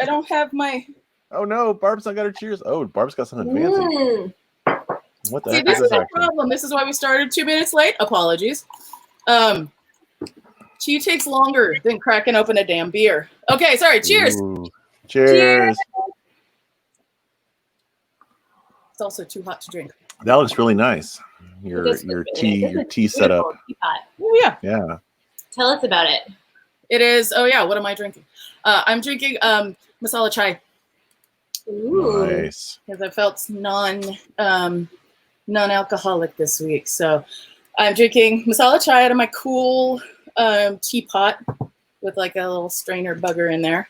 I don't have my. Oh no, Barb's not got her cheers. Oh, Barb's got something fancy. What the See, heck this is this our action? problem. This is why we started 2 minutes late. Apologies. Tea takes longer than cracking open a damn beer. Okay, sorry. Cheers. Ooh. Cheers. It's also too hot to drink. That looks really nice. Your tea setup. Oh yeah. Yeah. Tell us about it. It is. Oh yeah. What am I drinking? I'm drinking masala chai. Ooh. Nice. Because I felt non-alcoholic this week, so I'm drinking masala chai out of my cool teapot with like a little strainer bugger in there.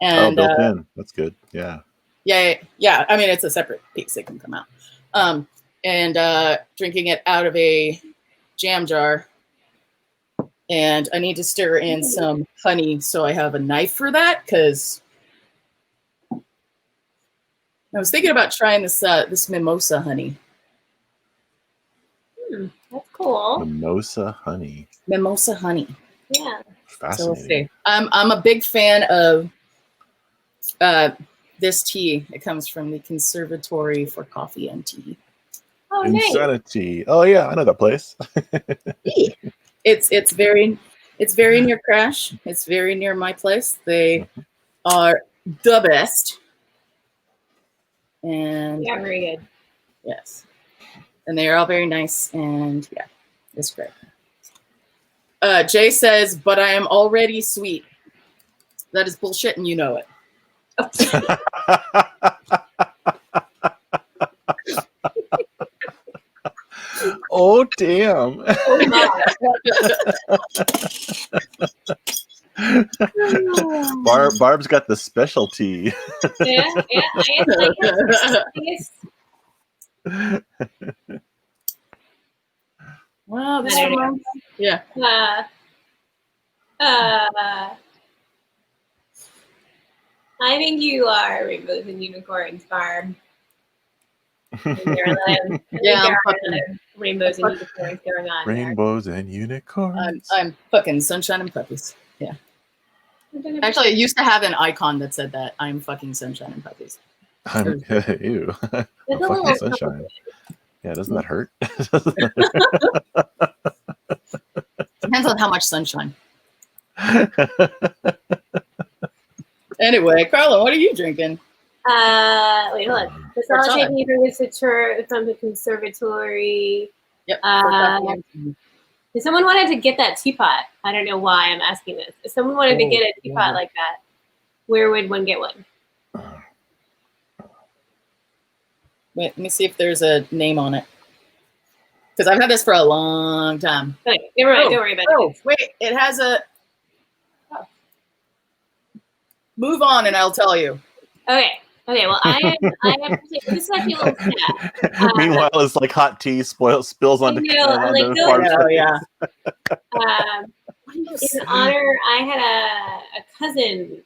And built in. That's good. Yeah. Yeah. I mean, it's a separate piece that can come out. And drinking it out of a jam jar. And I need to stir in some honey, so I have a knife for that, because I was thinking about trying this mimosa honey. That's cool. Mimosa honey. Yeah. Fascinating. So we'll see. I'm a big fan of this tea. It comes from the Conservatory for Coffee and Tea. Oh, nice. Sanity. Oh yeah, I know that place. It's very near Crash. It's very near my place. They are the best. And Yeah, very good. yes. And they are all very nice, and yeah, it's great. Jay says, but I am already sweet. That is bullshit, and you know it. Oh damn. Barb's got the specialty. Yeah. I guess. Wow, this I don't reminds me. Yeah. I think you are Rainbows and Unicorns, Barb. Yeah, rainbows and unicorns going on. Rainbows and unicorns. I'm fucking sunshine and puppies. Yeah. Actually, I used to have an icon that said that. I'm fucking sunshine and puppies. Ew. It's a Fucking little sunshine. Yeah, doesn't that hurt? Depends on how much sunshine. Anyway, Carla, what are you drinking? Wait, hold on. The solid taking from the conservatory. Yep. If someone wanted to get that teapot, I don't know why I'm asking this. If someone wanted to get a teapot like that, where would one get one? Wait, let me see if there's a name on it. Because I've had this for a long time. Okay, never mind. Don't worry about it. Wait, it has a... Move on and I'll tell you. Okay, well, I am this is actually a little sad. Meanwhile, it's like hot tea spills onto Barb's face. Yeah. In honor, I had a cousin,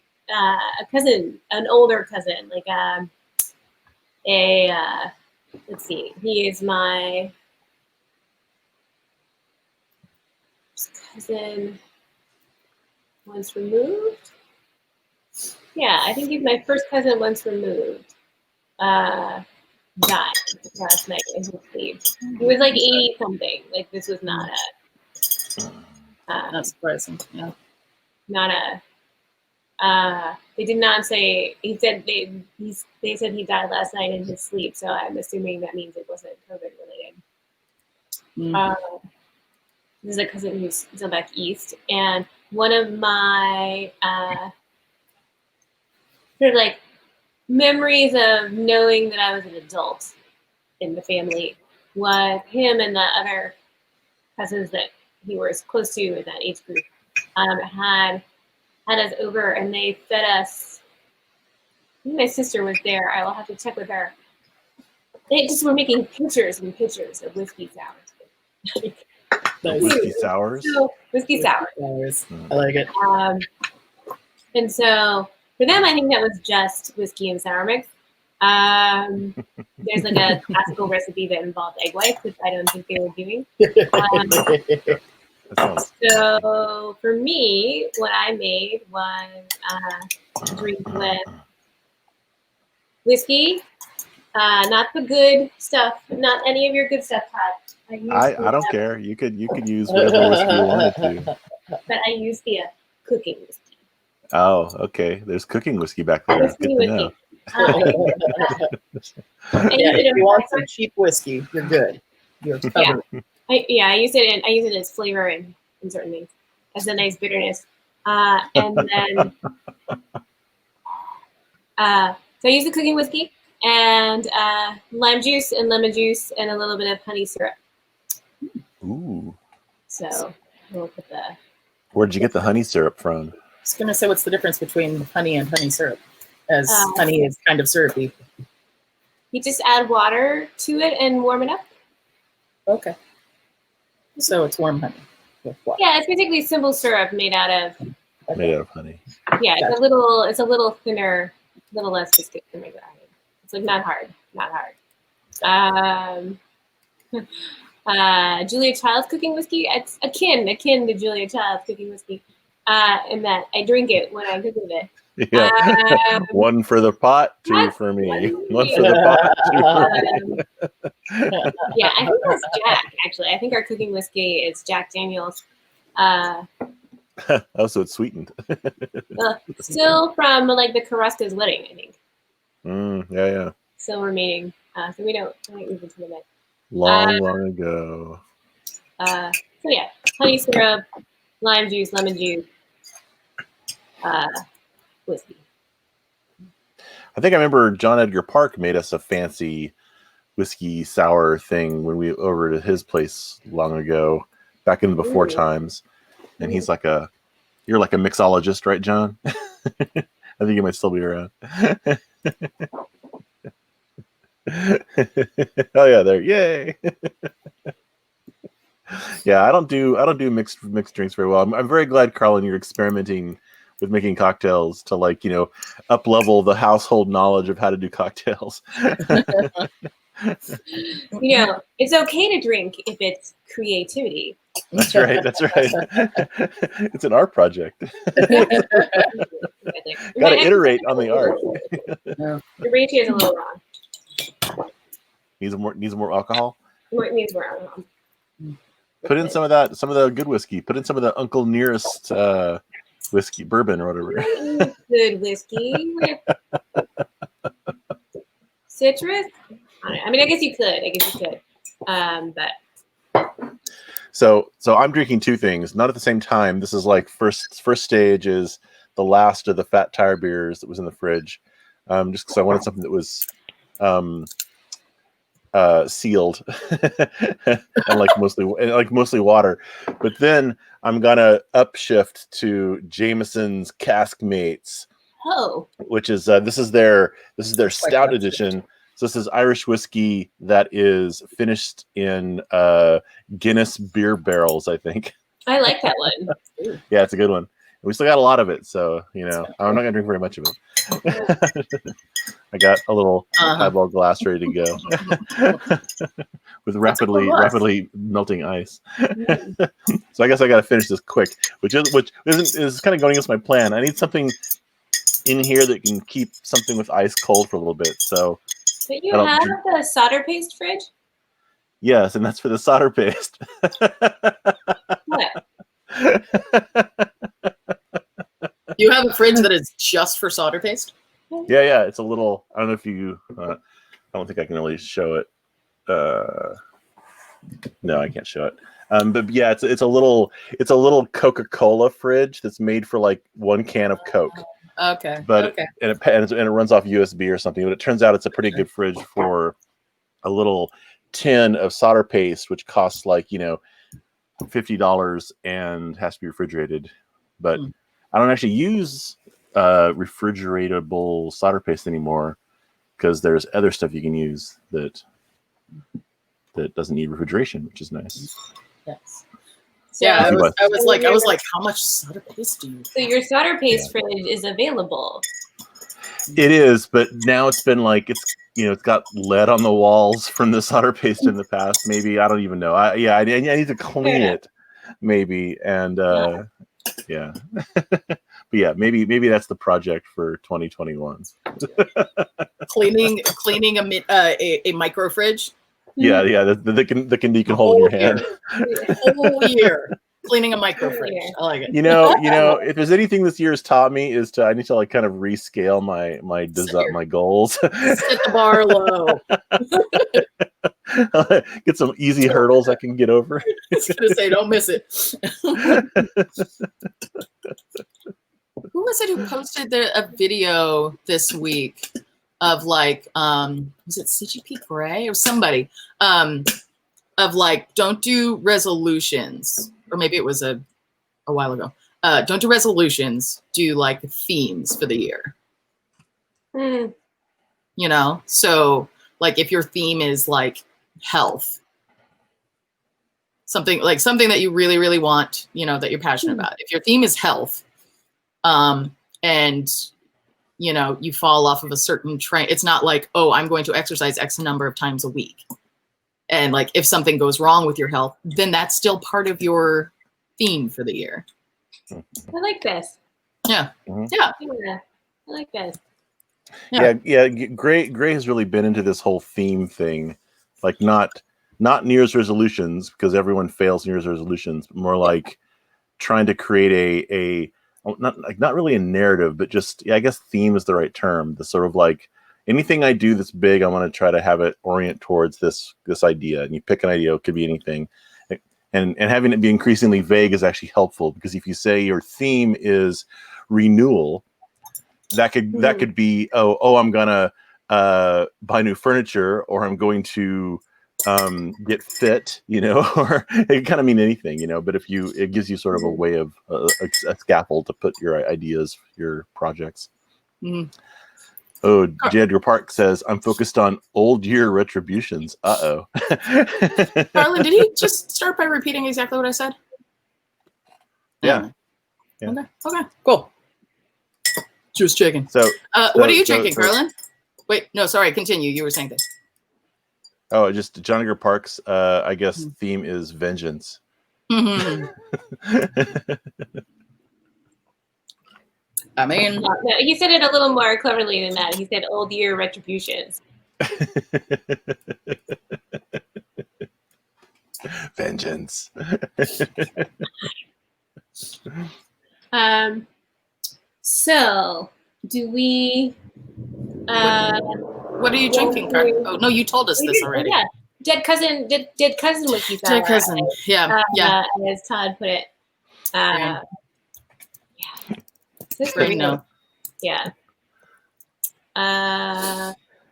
an older cousin, like let's see, he is my cousin once removed. Yeah, I think he's my first cousin once removed. Died last night in his sleep. He was like 80 something. Like this was not not surprising. Yeah. Not a. They did not say. He said they said he died last night in his sleep. So I'm assuming that means it wasn't COVID related. This is a cousin who's still back east, and one of my sort of like memories of knowing that I was an adult in the family was him and the other cousins that he was close to in that age group had us over, and they fed us. I think my sister was there. I will have to check with her. They just were making pictures and pictures of whiskey sours. Whiskey sours? Whiskey sours. I like it. And so for them, I think that was just whiskey and sour mix. There's like a classical recipe that involved egg whites, which I don't think they were doing. So for me, what I made was drink with whiskey. Not the good stuff. Not any of your good stuff, Todd. I don't care. You could use whatever whiskey you wanted to. But I use the cooking whiskey. Oh, okay. There's cooking whiskey back there. Whiskey, Good to know. Yeah, if you want some cheap whiskey, you're good. You're covered. I use it as flavor in certain things, as a nice bitterness. And then so I use the cooking whiskey and lime juice and lemon juice and a little bit of honey syrup. Ooh. So we'll put the. Where'd you get the honey syrup from? I was gonna say, what's the difference between honey and honey syrup? As honey is kind of syrupy. You just add water to it and warm it up. Okay. So it's warm honey with water. Yeah, it's basically simple syrup made out of honey. Yeah, it's a little thinner, a little less viscous than regular honey. It's like not hard. Julia Child's cooking whiskey. It's akin to Julia Child's cooking whiskey. In that I drink it when I cook with it. Yeah. One for the pot, two for me. One for the pot, two for me. Yeah, I think that's Jack, actually. I think our cooking whiskey is Jack Daniels. Oh, so it's sweetened. Still from like the Carrasco's wedding, I think. Yeah. Still remaining. So we don't use it to the next. Long ago. So yeah, honey syrup, lime juice, lemon juice, whiskey. I think I remember John Edgar Park made us a fancy whiskey sour thing when we over to his place long ago, back in the before times. And he's like you're like a mixologist, right, John? I think you might still be around. Oh yeah, there. Yay. Yeah, I don't do mixed drinks very well. I'm very glad, Carlin, you're experimenting with making cocktails to up level the household knowledge of how to do cocktails. It's okay to drink if it's creativity. That's right. It's an art project. Got to iterate on the art. The ratio is a little wrong. Needs more alcohol. It needs more alcohol. Put in some of the good whiskey. Put in some of the Uncle Nearest whiskey, bourbon, or whatever. Good whiskey with citrus. I mean, I guess you could. But so I'm drinking two things, not at the same time. This is like first stage is the last of the Fat Tire beers that was in the fridge, just because I wanted something that was sealed and mostly water. But then I'm gonna upshift to Jameson's Cask Mates, which is this is their stout edition. So this is Irish whiskey that is finished in Guinness beer barrels, I think. I like that one. Yeah, it's a good one. We still got a lot of it, so I'm not gonna drink very much of it. I got a little highball glass ready to go with rapidly melting ice. So I guess I got to finish this quick, which is kind of going against my plan. I need something in here that can keep something with ice cold for a little bit. So, but you have the solder paste fridge. Yes, and that's for the solder paste. What? You have a fridge that is just for solder paste? Yeah. It's a little. I don't know if you. I don't think I can really show it. No, I can't show it. But yeah, it's a little Coca-Cola fridge that's made for like one can of Coke. Okay. But and it runs off USB or something. But it turns out it's a pretty good fridge for a little tin of solder paste, which costs like $50 and has to be refrigerated. But I don't actually use refrigeratable solder paste anymore because there's other stuff you can use that doesn't need refrigeration, which is nice. Yes. Yeah, I was like, how much solder paste do you? So your solder paste fridge is available. It is, but now it's been like it's got lead on the walls from the solder paste in the past. Maybe I don't even know. I need to clean it, maybe, and yeah. But yeah, maybe that's the project for 2021. Cleaning a micro fridge. Yeah, the can you can hold in your hand. Whole year cleaning a micro fridge. I like it. You know, if there's anything this year has taught me is I need to like kind of rescale my goals. Set the bar low. Get some easy hurdles I can get over. I was gonna say, don't miss it. Who was it who posted a video this week of like, was it CGP Gray or somebody, of like, don't do resolutions, or maybe it was a while ago. Don't do resolutions, do like themes for the year. Mm. You know, so like if your theme is like health, something that you really, really want, you know, that you're passionate about. If your theme is health, and you know, you fall off of a certain train, it's not like, oh, I'm going to exercise X number of times a week. And like, if something goes wrong with your health, then that's still part of your theme for the year. I like this. Yeah. Mm-hmm. Yeah. I like this. Yeah. Gray has really been into this whole theme thing, like not New Year's resolutions, because everyone fails New Year's resolutions, but more like trying to create a not really a narrative, but just, I guess theme is the right term. The sort of like, anything I do that's big, I want to try to have it orient towards this idea. And you pick an idea, it could be anything. And having it be increasingly vague is actually helpful, because if you say your theme is renewal, that could be, I'm gonna buy new furniture, or I'm going to get fit, you know, or it can kind of mean anything, you know. But it gives you sort of a way of a scaffold to put your ideas, your projects. Mm-hmm. Oh, J. Edgar Park says, I'm focused on old year retributions. Uh-oh. Carlin, did he just start by repeating exactly what I said? Yeah. Okay, cool. Just checking. So what are you drinking, Carlin? Wait, no, sorry, continue. You were saying this. Oh, just John Edgar Park's, I guess, theme is vengeance. Mm-hmm. I mean, no, he said it a little more cleverly than that. He said old year retributions. Vengeance. So do we? What are you drinking, Carlin? Oh no, you told us this already. Yeah, dead cousin wiki. Dead cousin. Yeah. As Todd put it. Yeah. This Brain, no. Yeah.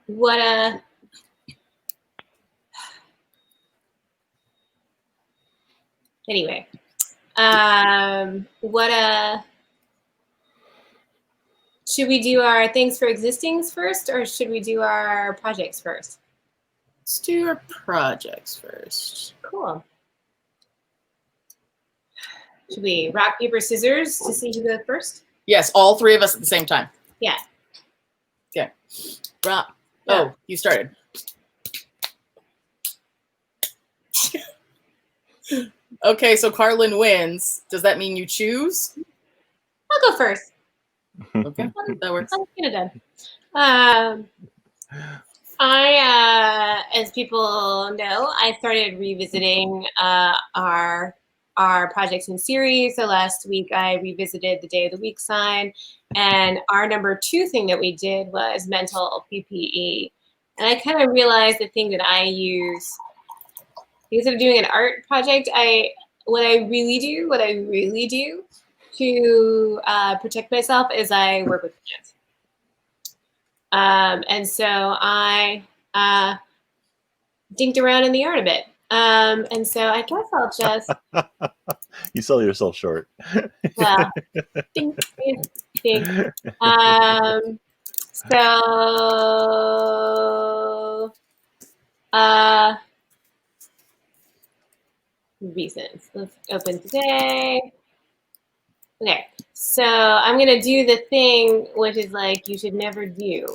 What a. Anyway, what a. Should we do our things for existings first, or should we do our projects first? Let's do our projects first. Cool. Should we rock, paper, scissors to see who goes first? Yes, all three of us at the same time. Yeah. Okay. Rock. Oh, you started. Okay, so Carlin wins. Does that mean you choose? I'll go first. Okay, that works. I'm kind of done. I, as people know, I started revisiting our projects in series. So last week I revisited the Day of the Week sign, and our number 2 thing that we did was mental PPE. And I kind of realized the thing that I use instead of doing an art project, what I really do to protect myself is I work with plants. And so I dinked around in the art a bit. And so I guess I'll just... You sell yourself short. Well, dink, dink, dink. Reasons. Let's open today. Okay, so I'm going to do the thing which is like you should never do.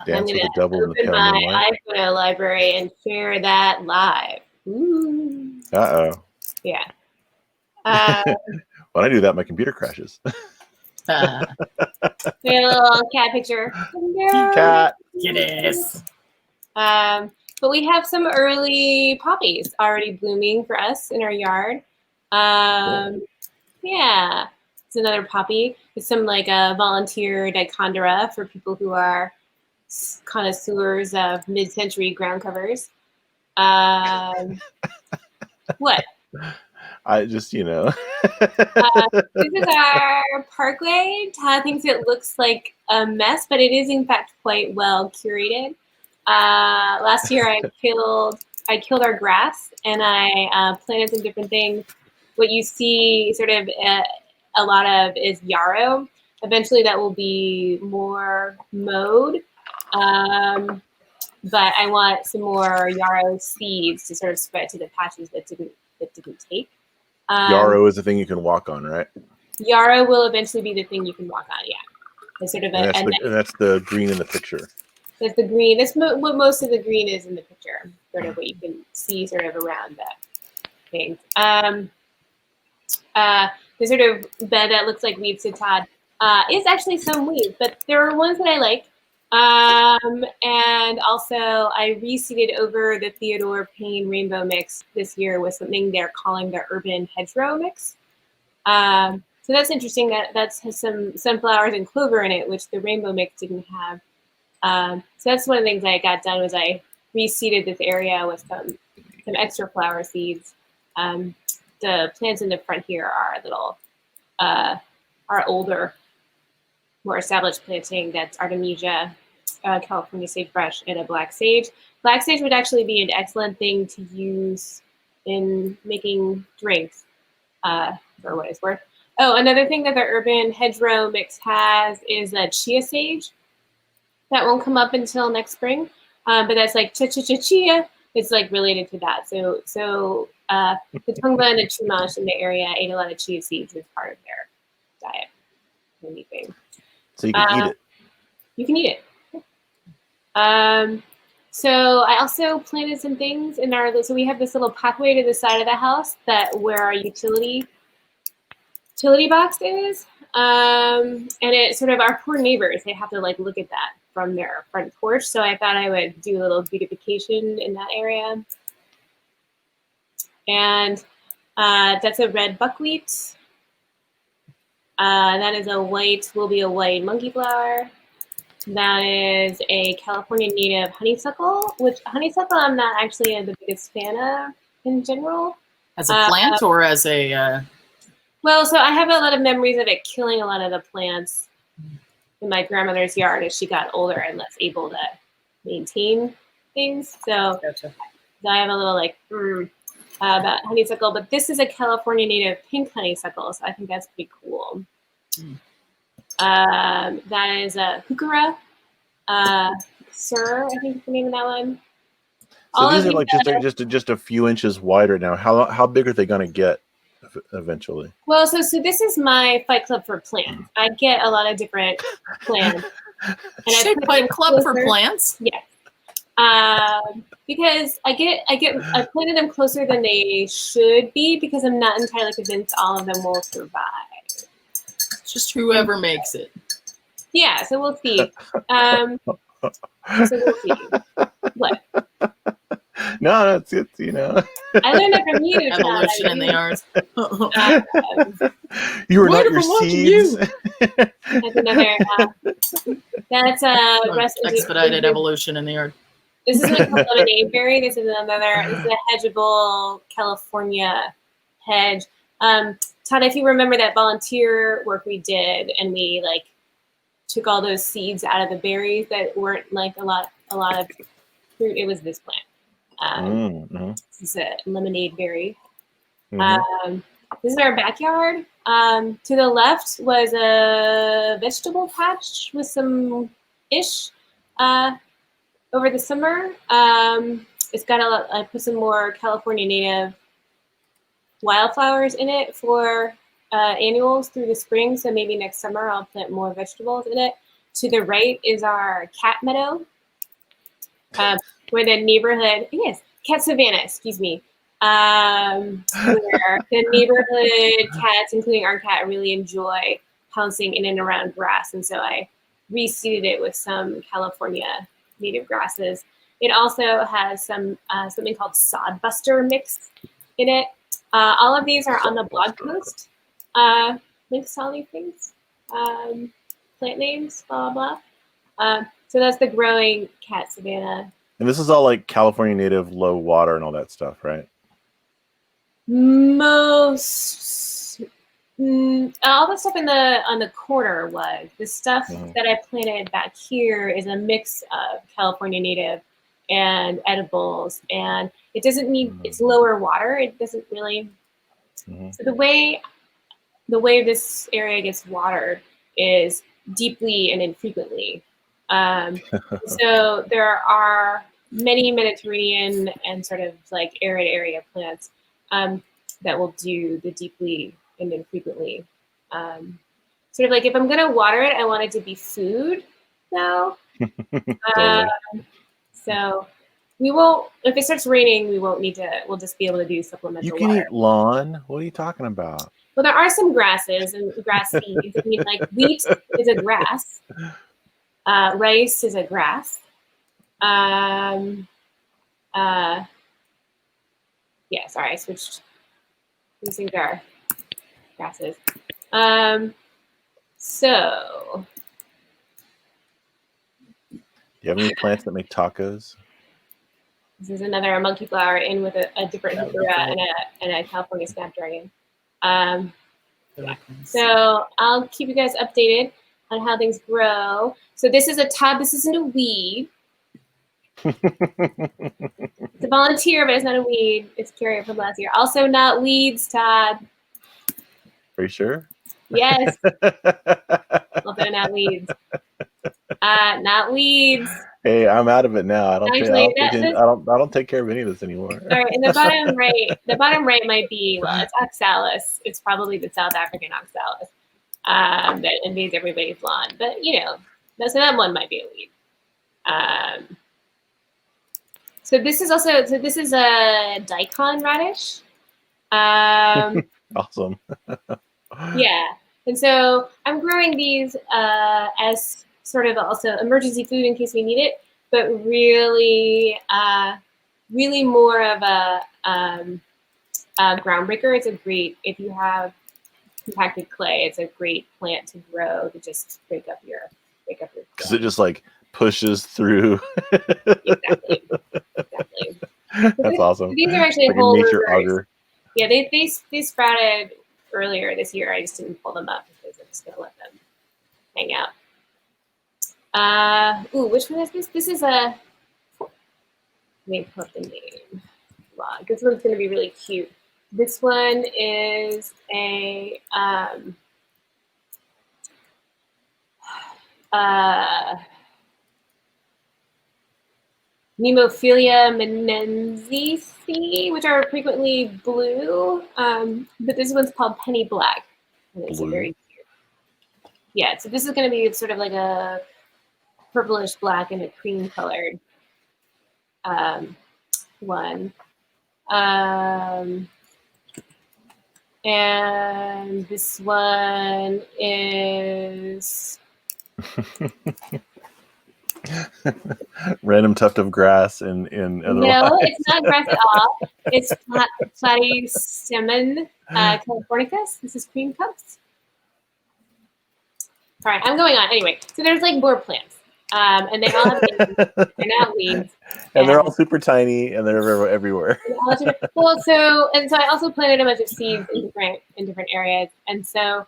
Dance with the devil in the open my iPhoto library and share that live. Ooh. Uh-oh. Yeah. When I do that, my computer crashes. We have a little cat picture. Cat. Yes. But we have some early poppies already blooming for us in our yard. Yeah, it's another poppy. It's some like a volunteer dichondra for people who are connoisseurs of mid-century ground covers. What? I just, This is our parkway. Todd thinks it looks like a mess, but it is in fact quite well curated. Last year I killed our grass and I planted some different things. What you see sort of a lot of is yarrow. Eventually that will be more mowed. But I want some more yarrow seeds to sort of spread to the patches that didn't take. yarrow is the thing you can walk on, right? Yarrow will eventually be the thing you can walk on, yeah. It's sort of and that's the green in the picture. That's the green. That's what most of the green is in the picture, sort of what you can see sort of around that thing. The sort of bed that looks like weeds to Todd is actually some weeds, but there are ones that I like. And also I reseeded over the Theodore Payne rainbow mix this year with something they're calling the urban hedgerow mix. So that's interesting. That has some sunflowers and clover in it, which the rainbow mix didn't have. So that's one of the things I got done was I reseeded this area with some extra flower seeds. The plants in the front here are a little, are older, more established planting. That's Artemisia, California sagebrush, and a black sage. Black sage would actually be an excellent thing to use in making drinks, for what it's worth. Oh, another thing that the urban hedgerow mix has is a chia sage. That won't come up until next spring, but that's like chia. It's like related to that. So the Tongva and the Chumash in the area ate a lot of chia seeds as part of their diet. Anything. So you can eat it. You can eat it. So I also planted some things in our. So we have this little pathway to the side of the house where our utility box is. And it's sort of our poor neighbors. They have to like look at that from their front porch. So I thought I would do a little beautification in that area. And that's a red buckwheat. That is will be a white monkey flower. That is a California native honeysuckle, which honeysuckle I'm not actually the biggest fan of in general. As a plant or as a... Well, so I have a lot of memories of it killing a lot of the plants in my grandmother's yard as she got older and less able to maintain things. So, gotcha. So I have a little like about honeysuckle, but this is a California native pink honeysuckle, so I think that's pretty cool. That is a heuchera, Sir, I think is the name of that one. So these are like just a few inches wider now. How big are they going to get eventually? Well, so this is my Fight Club for plants. I get a lot of different plants. And Fight Club for plants? Yeah. Because I planted them closer than they should be because I'm not entirely convinced all of them will survive. Just whoever makes it. Yeah, so we'll see. So we'll see. What? No, it's you know. I learned that from you. Evolution in the yards. You were not your seeds. That's another. That's expedited evolution in the yard. This is like a lemonade berry. This is a hedgeable California hedge. Todd, if you remember that volunteer work we did, and we like took all those seeds out of the berries that weren't like a lot of fruit. It was this plant. This is a lemonade berry. This is our backyard. To the left was a vegetable patch with some ish over the summer. It's got I put some more California native wildflowers in it for annuals through the spring. So maybe next summer I'll plant more vegetables in it. To the right is our cat meadow, where the neighborhood, cat savanna, excuse me. where the neighborhood cats, including our cat, really enjoy pouncing in and around grass. And so I reseeded it with some California native grasses. It also has some something called sodbuster mix in it. All of these are on the blog post. Links to all these things. Plant names, blah, blah, blah. So that's the growing cat savanna. And this is all like California native, low water and all that stuff, right? Most all the stuff on the corner was. The stuff that I planted back here is a mix of California native and edibles, and it doesn't need it's lower water. It doesn't really. So the way this area gets watered is deeply and infrequently. So there are many Mediterranean and sort of like arid area plants that will do the deeply and infrequently. Sort of like if I'm gonna water it, I want it to be food though. Totally. So we won't, if it starts raining, we won't need to, we'll just be able to do supplemental You can water. eat lawn. What are you talking about? Well, there are some grasses and grass seeds. I mean, like wheat is a grass. Rice is a grass. Yeah, sorry, I switched. These things are grasses. So. Do you have any plants that make tacos? This is another monkey flower in with a different heuchera and a California snapdragon. Yeah. So I'll keep you guys updated on how things grow. So this is a Todd. This isn't a weed. It's a volunteer, but it's not a weed. It's carrier from last year. Also not weeds, Todd. Are you sure? Yes. Also not weeds. Not weeds. Hey, I'm out of it now. I don't take care of any of this anymore. All right, and the bottom right might be, well, it's oxalis. It's probably the South African oxalis that invades everybody's lawn. But you know, so that one might be a weed. So this is a daikon radish. Awesome. Yeah, and so I'm growing these as sort of also emergency food in case we need it, but really, really more of a ground breaker. It's a great, if you have compacted clay, it's a great plant to grow to just break up your because it just like pushes through. Exactly. That's awesome. These are actually like whole a nature rivers. auger. Yeah, they sprouted earlier this year. I just didn't pull them up because I'm just gonna let them hang out. Which one is this? This is a. Let me put the name. Log. This one's gonna be really cute. This one is a Nemophilia menensis, which are frequently blue, but this one's called penny black. And it's very cute. Yeah, so this is going to be sort of like a purplish black and a cream colored one. And this one is random tuft of grass in no, it's not grass at all. It's Platysemon californicus. This is cream cups. All right, I'm going on. Anyway, so there's like more plants, and they all have names. They're not weeds, and they're all super tiny, and they're everywhere. Well, so I also planted a bunch of seeds in different areas, and so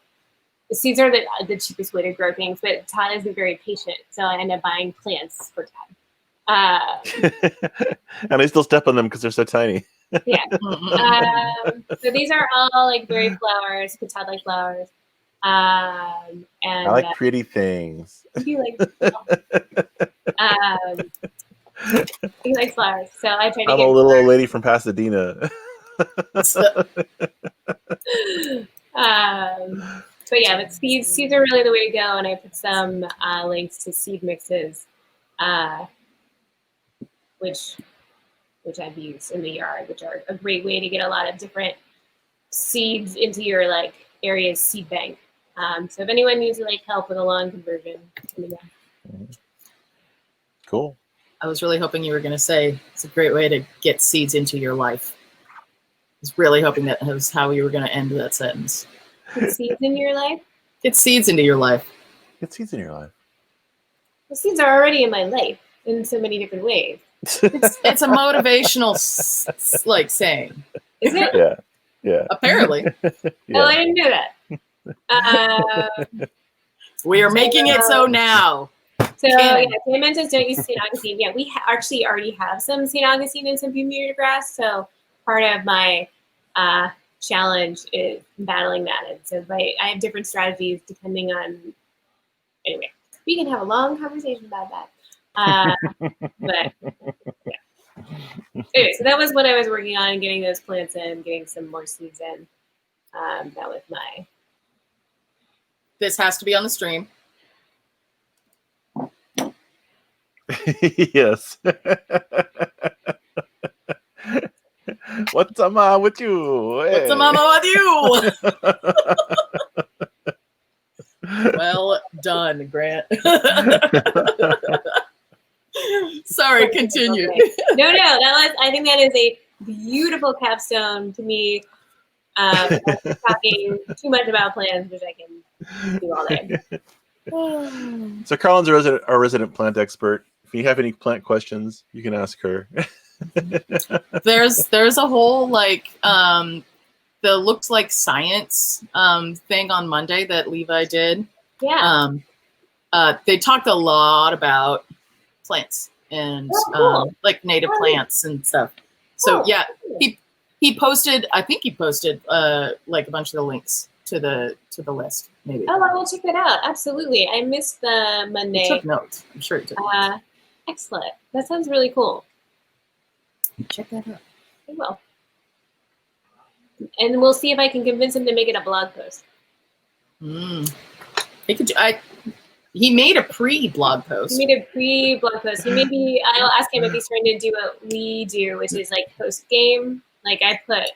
the seeds are the cheapest way to grow things. But Todd isn't very patient, so I end up buying plants for Todd. And I still step on them because they're so tiny. Yeah. So these are all like berry flowers, Todd like flowers. And I like pretty things. You like he likes flowers, so I try to I'm get a little old lady from Pasadena. But yeah, but seeds are really the way to go, and I put some links to seed mixes, which which I've used in the yard, which are a great way to get a lot of different seeds into your like area's seed bank. So if anyone needs like help with a lawn conversion, let me know. Cool. I was really hoping you were going to say it's a great way to get seeds into your life. I was really hoping that was how you were going to end that sentence. Get seeds in your life? Get seeds into your life. Get seeds in your life. Well, seeds are already in my life in so many different ways. It's a motivational like saying. Is it? Yeah. Yeah. Apparently. Yeah. Oh, I didn't know that. We are making it so now. So yeah, Diamantas don't use St. Augustine. Yeah, we actually already have some St. Augustine and some Bermuda grass. So part of my challenge is battling that. And so I have different strategies depending on. Anyway, we can have a long conversation about that. But yeah. Anyway, so that was what I was working on, getting those plants in, getting some more seeds in. That was my. This has to be on the stream. Yes. What's a ma with you? Hey. What's a mama with you? Well done, Grant. Sorry, continue. No, I think that is a beautiful capstone to me. Talking too much about plants, which I can do all day. So Carlin's our resident plant expert. If you have any plant questions, you can ask her. There's a whole like the looks like science thing on Monday that Levi did. Yeah. They talked a lot about plants and cool. like native plants and stuff. So yeah, he posted. I think he posted like a bunch of the links to the list. Maybe. Oh, I will check that out. Absolutely. I missed the Monday. He took notes. I'm sure he took notes. Excellent. That sounds really cool. Check that out. I will. And we'll see if I can convince him to make it a blog post. He made a pre-blog post. He made a pre-blog post. I'll ask him if he's trying to do what we do, which is like post-game. Like I put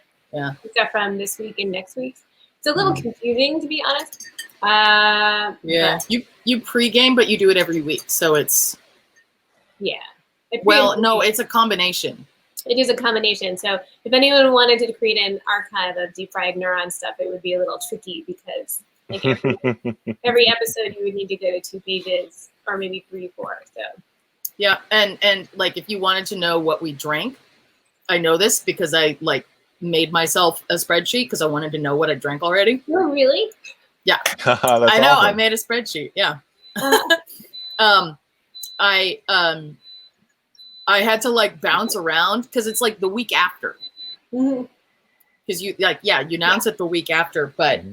stuff from this week and next week. It's a little confusing, to be honest. You pre-game, but you do it every week. So it's... Yeah. No, it's a combination. It is a combination. So if anyone wanted to create an archive of deep fried neuron stuff, it would be a little tricky because like every episode you would need to go to 2 pages or maybe 3, 4. So yeah, and like if you wanted to know what we drank, I know this because I like made myself a spreadsheet because I wanted to know what I drank already. Oh, really? Yeah. I know. Awesome. I made a spreadsheet. Yeah. I had to like bounce around because it's like the week after. Because you announce it the week after, but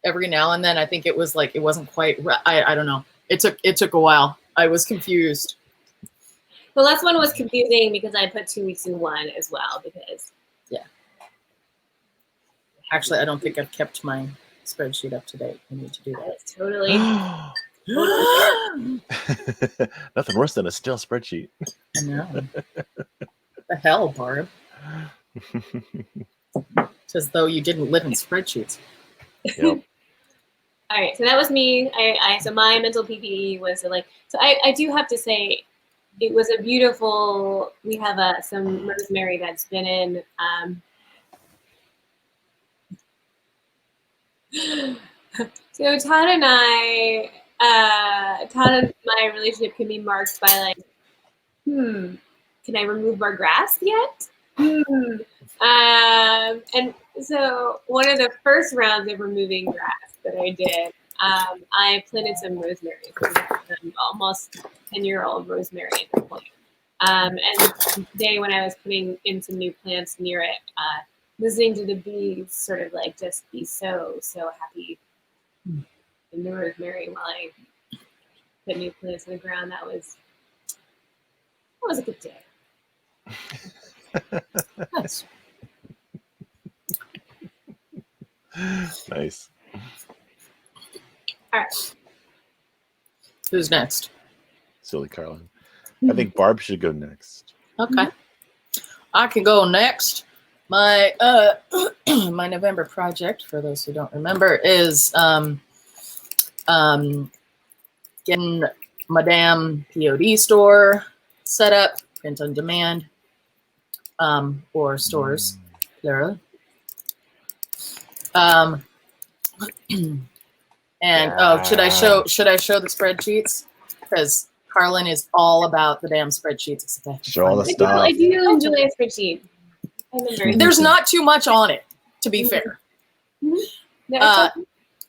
every now and then I think it was like it wasn't quite. I don't know. It took a while. I was confused. The last one was confusing because I put 2 weeks in one as well because Actually, I don't think I've kept my spreadsheet up to date. I need to do that. That's totally. Nothing worse than a stale spreadsheet. I know. The hell, Barb? It's as though you didn't live in spreadsheets. Yep. All right, so that was me. So my mental PPE was like. So I do have to say, it was a beautiful. We have some rosemary that's been in. So Todd and my relationship can be marked by like, can I remove our grass yet? And so one of the first rounds of removing grass that I did, I planted some rosemary. So almost 10-year-old rosemary at this point. And today when I was putting in some new plants near it, listening to the bees sort of like just be so happy in the rosemary while I put new plants in the ground. That was a good day. Nice. Nice. All right. Who's next? Silly Carlin. I think Barb should go next. Okay. I can go next. My my November project, for those who don't remember, is getting my damn POD store set up, print on demand, or stores, plural. And should I show the spreadsheets? Because Carlin is all about the damn spreadsheets. Show all the stuff. I do enjoy a spreadsheet. There's not too much on it, to be fair. Mm-hmm.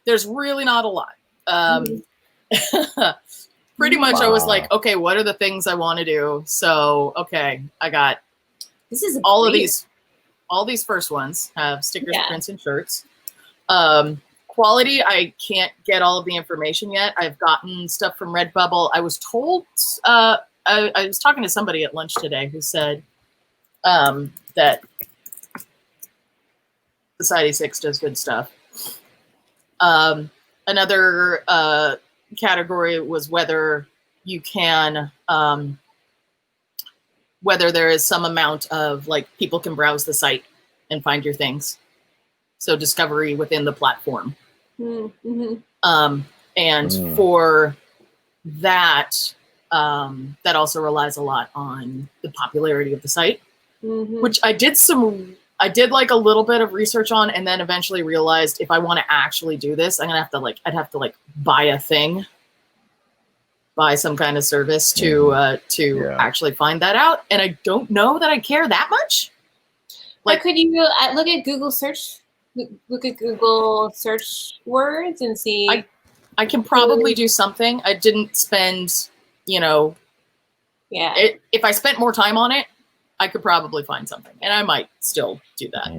There's really not a lot. Pretty much I was like, okay, what are the things I want to do? So, okay, I got all these first ones have stickers, prints, and shirts. Quality, I can't get all of the information yet. I've gotten stuff from Redbubble. I was told, I was talking to somebody at lunch today who said that Society 6 does good stuff. Another category was whether you can, whether there is some amount of, like, people can browse the site and find your things. So discovery within the platform. Mm-hmm. For that, that also relies a lot on the popularity of the site, which I did like a little bit of research on, and then eventually realized if I want to actually do this, I'd have to buy a thing, buy some kind of service to actually find that out. And I don't know that I care that much. Like, could you look at Google search? Look at Google search words and see. I can probably do something. I didn't spend, if I spent more time on it, I could probably find something, and I might still do that.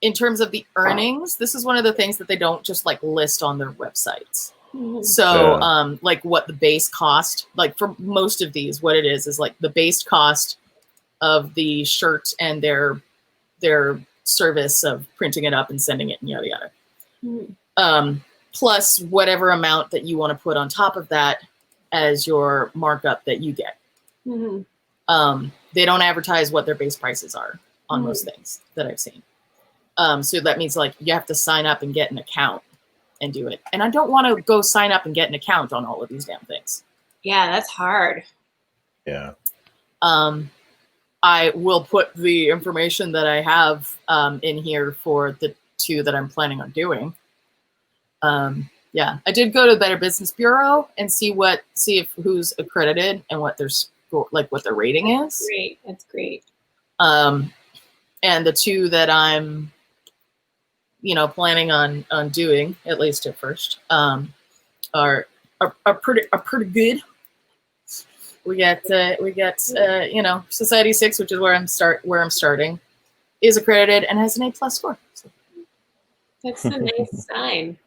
In terms of the earnings, this is one of the things that they don't just like list on their websites. So, like what the base cost, like for most of these, what it is like the base cost of the shirt and their service of printing it up and sending it and yada yada. Plus whatever amount that you want to put on top of that as your markup that you get. They don't advertise what their base prices are on most things that I've seen. So that means like you have to sign up and get an account and do it. And I don't want to go sign up and get an account on all of these damn things. Yeah, that's hard. Yeah. I will put the information that I have in here for the 2 that I'm planning on doing. I did go to the Better Business Bureau and see if who's accredited and what their what their rating is. Great, that's great. And the 2 that I'm, planning on doing, at least at first, are pretty good. We got Society 6, which is where I'm starting, is accredited and has an A+ score. So. That's a nice sign.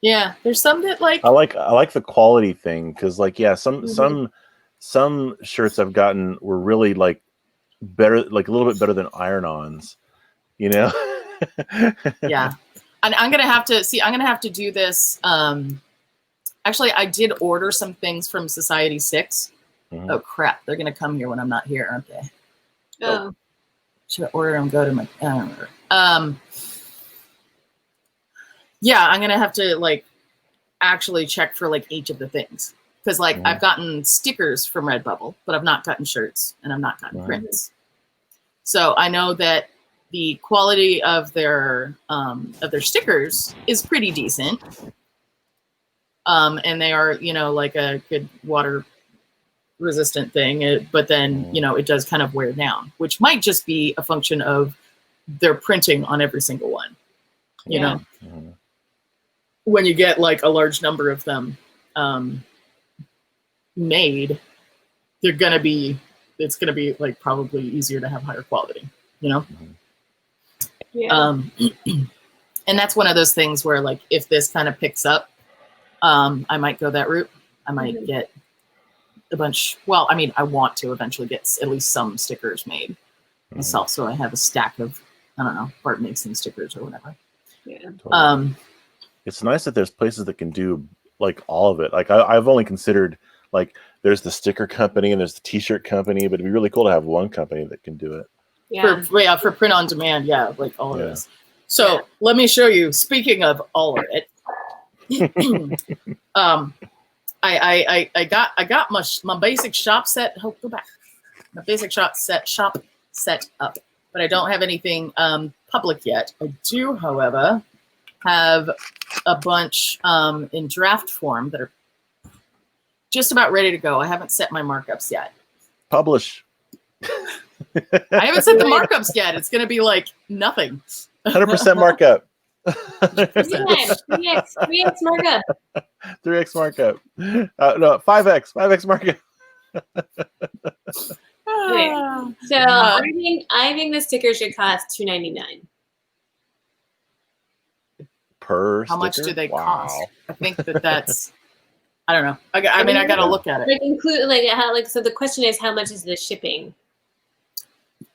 Yeah, there's some that like I like the quality thing because some shirts I've gotten were really like better, like a little bit better than iron-ons, Yeah. And I'm gonna have to do this. Actually, I did order some things from Society 6. Oh crap! They're gonna come here when I'm not here, aren't they? Oh. Should I order them? Go to my. I don't remember. Yeah, I'm gonna have to like actually check for like each of the things because like I've gotten stickers from Redbubble, but I've not gotten shirts and I've not gotten prints. So I know that the quality of their stickers is pretty decent. And they are, like a good water resistant thing, but then, it does kind of wear down, which might just be a function of their printing on every single one, you know, when you get like a large number of them made, it's going to be like probably easier to have higher quality, Yeah. And that's one of those things where like, if this kind of picks up, I might go that route. I might get a bunch. Well, I mean, I want to eventually get at least some stickers made myself, so I have a stack of, I don't know, Bart makes some stickers or whatever. Yeah. It's nice that there's places that can do like all of it. Like I've only considered like there's the sticker company and there's the T-shirt company, but it'd be really cool to have one company that can do it. Yeah. For print on demand, like all of this. So let me show you. Speaking of all of it, I got my basic shop set. Oh, go back. My basic shop set up, but I don't have anything public yet. I do, however, have a bunch in draft form that are just about ready to go. I haven't set my markups yet. Publish. I haven't set the markups yet. It's going to be like nothing. 100% markup. 3x markup. 3x markup. No, 5x markup. Okay. So I think the sticker should cost $2.99 per How much sticker? do they Wow. cost? I think that's. I don't know. I got to look at it. Like include so the question is, how much is the shipping?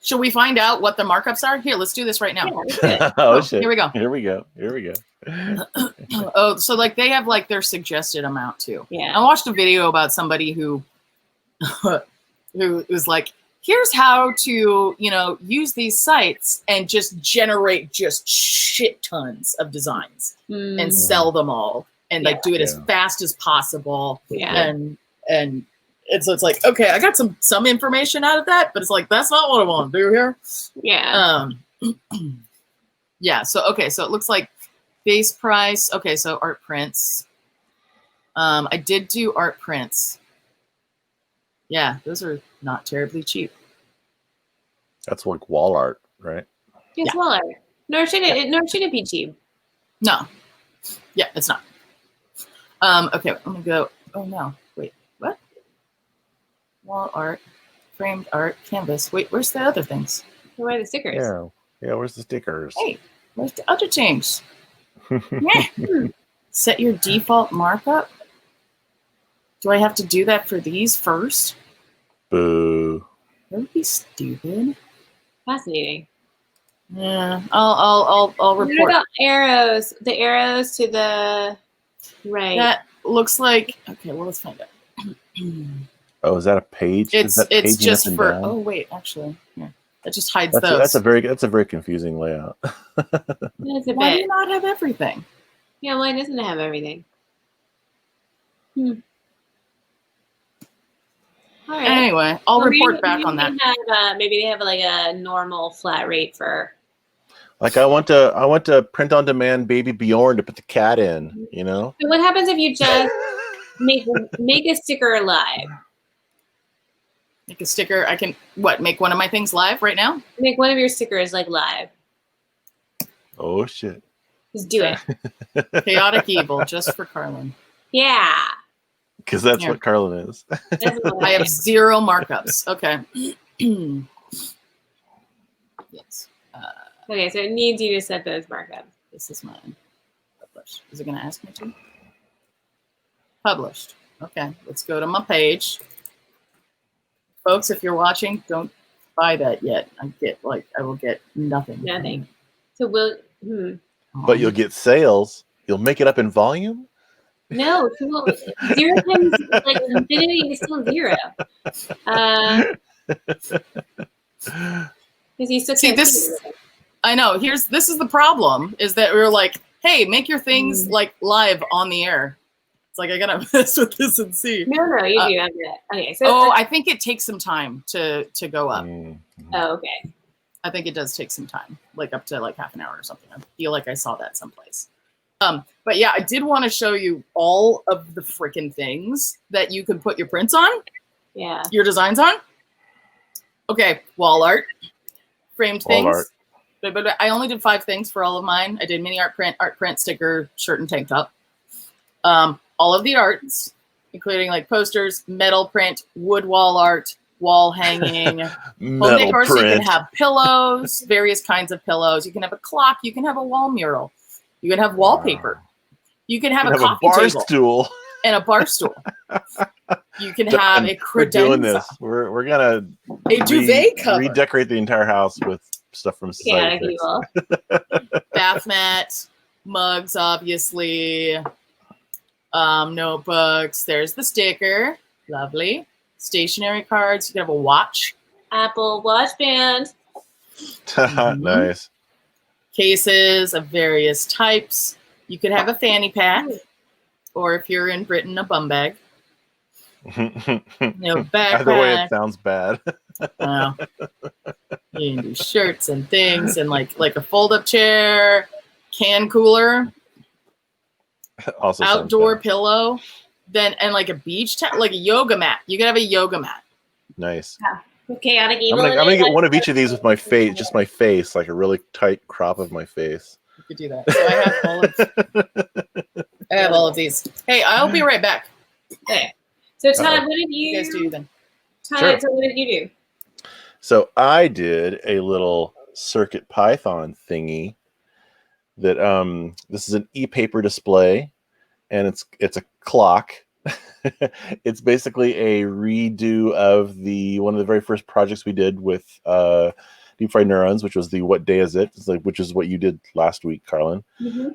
Should we find out what the markups are? Here, let's do this right now. Yeah, Oh shit! Here we go. Here we go. Here we go. Oh, so like they have like their suggested amount too. Yeah. I watched a video about somebody who was like, here's how to, use these sites and just generate just shit tons of designs and sell them all and like do it as fast as possible. Yeah. And so it's like, okay, I got some information out of that, but it's like, that's not what I want to do here. Yeah. Yeah. So, okay. So it looks like base price. Okay. So art prints. I did do art prints. Yeah. Those are not terribly cheap. That's like wall art, right? It's wall art. Nor should it be cheap. No. Yeah, it's not. Okay. I'm going to go. Oh no. Wait, what? Wall art, framed art, canvas. Wait, where's the other things? Where are the stickers? Yeah. Where's the stickers? Hey, where's the other things? Set your default markup. Do I have to do that for these first? Boo. That would be stupid. Fascinating. Yeah, I'll report. What about arrows? The arrows to the right. That looks like. Okay, well, let's find out. Oh, is that a page? It's just for. down? Oh wait, actually, yeah, that just hides That's those. that's a very confusing layout. That's a Why do bit. you not have everything? Yeah, why doesn't it have everything? All right. Anyway, I'll report back on that. Maybe they have like a normal flat rate for. Like I want to print on demand Baby Bjorn to put the cat in. So what happens if you just make a sticker live? Make a sticker. I can make one of my things live right now? Make one of your stickers like live. Oh shit! Just do it. Chaotic evil, just for Carlin. Yeah. Because that's what Carlin is. I have 0 markups. Okay. Yes. Okay, so it needs you to set those markups. This is mine. Published. Is it going to ask me to? Published. Okay. Let's go to my page. Folks, if you're watching, don't buy that yet. I will get nothing. Nothing. So But you'll get sales. You'll make it up in volume. No, 0 times like infinity is still 0. Because you still See can't this. I know. This is the problem: is that we're like, hey, make your things like live on the air. It's like I gotta mess with this and see. No, you do have that. Okay, so I think it takes some time to go up. Oh, okay. I think it does take some time, like up to like half an hour or something. I feel like I saw that someplace. But yeah, I did want to show you all of the freaking things that you can put your prints on. Yeah. Your designs on. Okay, wall art, framed things. But I only did 5 things for all of mine. I did mini art print, sticker, shirt, and tank top. All of the arts, including like posters, metal print, wood wall art, wall hanging, home decor. So you can have pillows, various kinds of pillows. You can have a clock. You can have a wall mural. You can have wallpaper. You can have a coffee bar table stool and a bar stool. You can have a credenza. We're doing this. We're gonna a duvet cover. Redecorate the entire house with stuff from Society. Bath mat, mugs, obviously. Notebooks. There's the sticker. Lovely. Stationary cards. You can have a watch. Apple Watch Band. Nice. Cases of various types. You could have a fanny pack, or if you're in Britain, a bum bag. Backpack. Either way, it sounds bad. You can do shirts and things, and like a fold-up chair, can cooler, Also outdoor pillow, and like a beach towel, like a yoga mat. You could have a yoga mat. Nice. Chaotic I'm evil. gonna get one of each of these with my face, just my face, like a really tight crop of my face. You could do that. So I have all of these. Hey, I'll be right back. Okay. So Todd, what did you guys do then? Todd, so what did you do? So I did a little Circuit Python thingy that this is an e-paper display, and it's a clock. It's basically a redo of one of the very first projects we did with Deep Fried Neurons, which was the What Day Is It? Which is what you did last week, Carlin.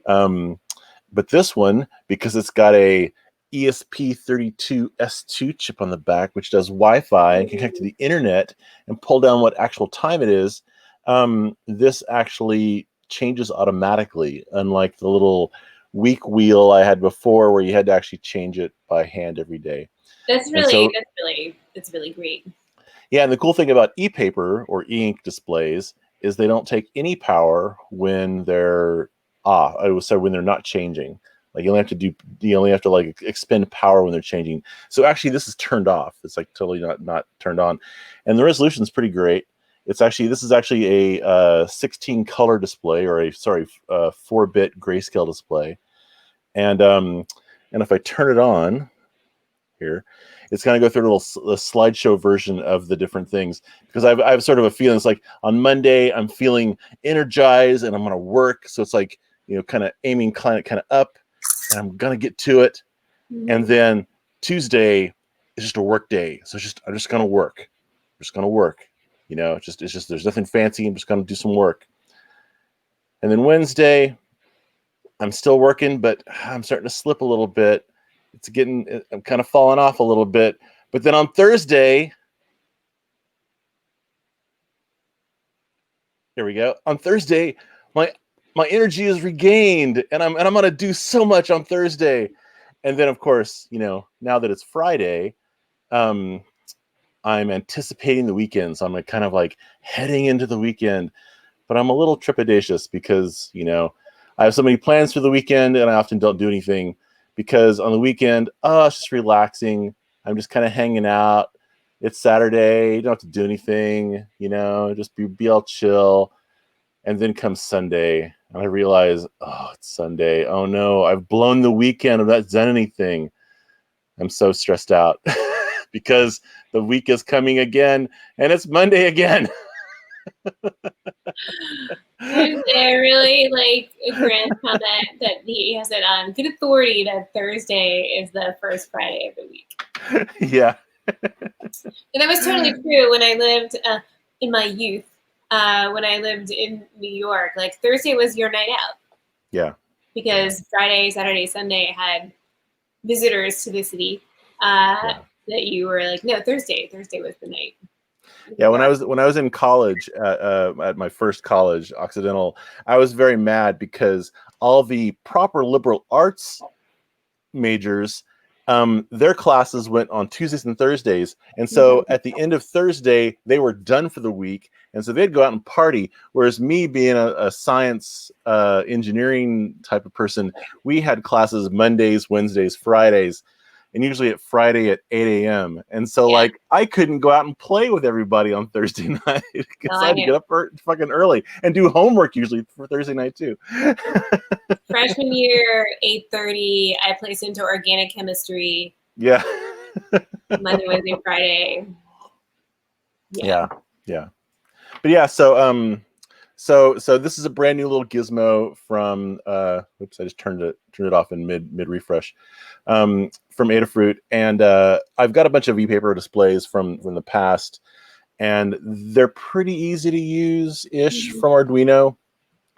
But this one, because it's got a ESP32S2 chip on the back, which does Wi-Fi and can connect to the internet and pull down what actual time it is, this actually changes automatically, unlike the little week wheel I had before where you had to actually change it by hand every day. That's really great. Yeah, and the cool thing about e-paper or e-ink displays is they don't take any power when they're off. So when they're not changing. Like you only have to like expend power when they're changing. So actually this is turned off. It's like totally not turned on. And the resolution is pretty great. This is actually a 16 color display, or a 4-bit grayscale display. And if I turn it on here, it's going to go through a slideshow version of the different things, because I have sort of a feeling. It's like on Monday I'm feeling energized and I'm going to work. So it's like, kind of aiming kind of up, and I'm going to get to it. And then Tuesday is just a work day. So I'm just going to work. I'm just going to work. It's just there's nothing fancy. I'm just going to do some work. And then Wednesday, I'm still working, but I'm starting to slip a little bit. I'm kind of falling off a little bit. But then on Thursday, here we go. On Thursday, my energy is regained, and I'm going to do so much on Thursday. And then, of course, now that it's Friday, I'm anticipating the weekend. So I'm kind of like heading into the weekend, but I'm a little trepidatious because, I have so many plans for the weekend, and I often don't do anything because on the weekend, it's just relaxing. I'm just kind of hanging out. It's Saturday. You don't have to do anything, just be all chill. And then comes Sunday, and I realize, it's Sunday. Oh no, I've blown the weekend of that Zenity thing. I'm so stressed out because the week is coming again, and it's Monday again. I really like Grant's comment that he has it on good authority that Thursday is the first Friday of the week. Yeah. And that was totally true when I lived in my youth. When I lived in New York, like Thursday was your night out. Yeah. Because Friday, Saturday, Sunday had visitors to the city. That you were like, no, Thursday was the night. Yeah, when I was in college at my first college, Occidental, I was very mad because all the proper liberal arts majors, their classes went on Tuesdays and Thursdays, and so at the end of Thursday they were done for the week, and so they'd go out and party. Whereas me, being a science engineering type of person, we had classes Mondays, Wednesdays, Fridays. And usually at Friday at 8 a.m. And so, like, I couldn't go out and play with everybody on Thursday night because I had to get up fucking early and do homework usually for Thursday night, too. Freshman year, 8:30, I placed into organic chemistry. Yeah. Monday, Wednesday, Friday. Yeah. But yeah, so this is a brand new little gizmo from oops, I just turned it off in mid refresh. From Adafruit, and I've got a bunch of e-paper displays from the past, and they're pretty easy to use from Arduino.